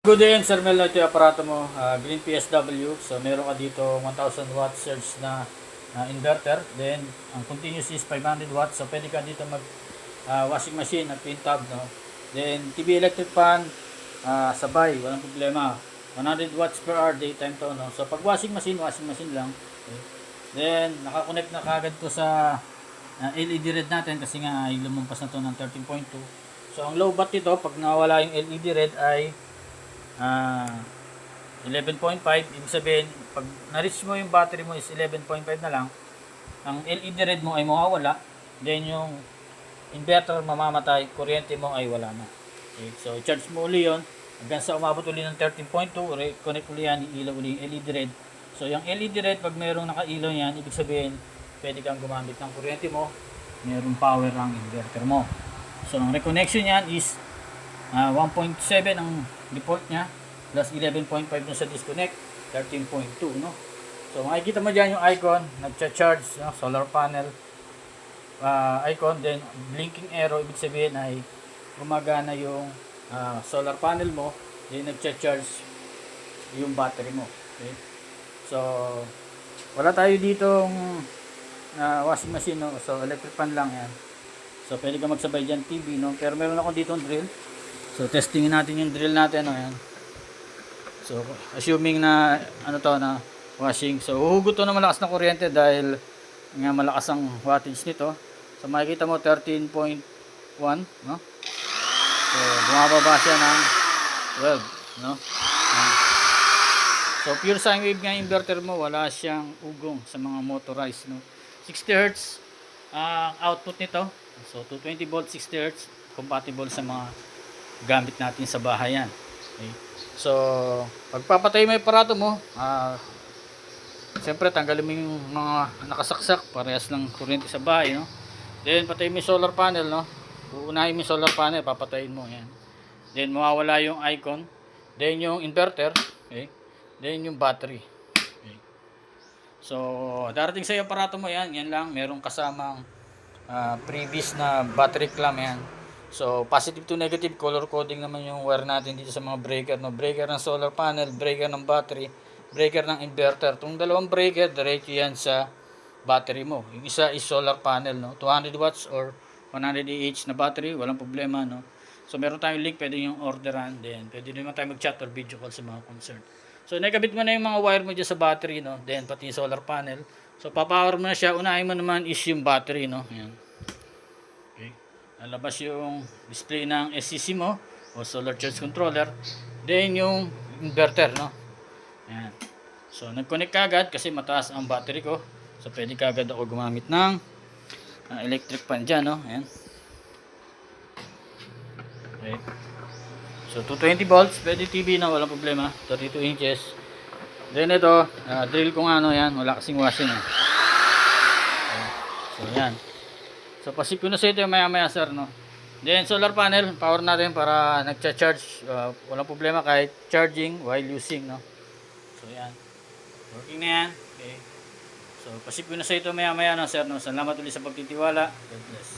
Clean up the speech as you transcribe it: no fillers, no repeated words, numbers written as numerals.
Good day, Sir Mel. Ito yung aparato mo, Green PSW. So meron ka dito 1000 watt surge na inverter. Then ang continuous is 500 watts. So pwede ka dito mag washing machine at pin tab, no? Then TV electric fan, sabay, walang problema. 100 watts per hour daytime to, no? So pag washing machine lang. Okay. Then nakakonect na kagad to sa LED red natin kasi nga ay lumampas na to ng 13.2. So ang low bat nito pag nawala yung LED red ay 11.5. Ibig sabihin pag na-reach mo yung battery mo is 11.5 na lang, ang LED red mo ay mawawala, then yung inverter mamamatay, kuryente mo ay wala na. Okay, so charge mo uli yun hanggang sa umabot uli ng 13.2, connect uli yan, ilaw uli yung LED red. So yung LED red pag mayroong nakailaw yan, ibig sabihin pwede kang gumamit ng kuryente mo, mayroong power ang inverter mo. So ang reconnection yan is 1.7 ang default nya plus 11.5 dun sa disconnect, 13.2, no? So makikita mo dyan yung icon, nagcha-charge, no? Solar panel icon, then blinking arrow, ibig sabihin ay gumagana yung solar panel mo, then nagcha-charge yung battery mo. Okay? So wala tayo ditong washing machine, no? So electric fan lang yan. So pwede ka magsabay dyan TV, no? Pero meron ako ditong drill. So testingin natin yung drill natin, no? Ayan. So assuming na ano to na washing. So huhugot to ng malakas na kuryente dahil nga malakas ang wattage nito. So makikita mo 13.1, no? So bumababa siya ng 12, no? So pure sine wave nga inverter mo, wala siyang ugong sa mga motorized, no? 60 Hz output nito. So 220 volts 60 Hz, compatible sa mga gamit natin sa bahay yan. Okay. So pagpapatay mo yung aparato mo, siyempre tanggalin mo yung mga nakasaksak, parehas lang kuryente sa bahay, no? Then patayin mo yung solar panel, no? Uunahin mo yung solar panel, papatayin mo yan. Then mawawala yung icon, then yung inverter, okay? Then yung battery. Okay. So darating sa yung aparato mo yan, yan lang, merong kasamang previous na battery clamp yan. So positive to negative color coding naman yung wire natin dito sa mga breaker, no? Breaker ng solar panel, breaker ng battery, breaker ng inverter. Itong dalawang breaker diretso yan sa battery mo. Yung isa is solar panel, no? 200 watts or 100 Ah na battery, walang problema, no? So meron tayong link, pwede yung orderan, then pwede naman tayo mag-chat or video call sa mga concern. So nakabit mo na yung mga wire mo dyan sa battery, no? Then pati yung solar panel. So papower mo na siya. Unahin mo naman is yung battery, no? Ayan. Okay. Lalabas yung display ng SCC mo o solar charge controller, then yung inverter, no? Ayan. So nag-connect kagad kasi mataas ang battery ko, so pwede kagad ako gumamit ng electric fan dyan, no? Ayan. Okay. So 220 volts, pwede TV na, walang problema, 32 inches. Then ito, drill ko nga, no? Yan, wala kasing washing, eh. Okay. So yan. So pasip ko na sa ito maya maya, sir, no? Then solar panel, power natin para nagcha-charge, walang problema kahit charging while using, no? So yan, working na yan. Okay. So pasip ko na sa ito maya maya, no, sir, no? Salamat ulit sa pagtitiwala. God bless.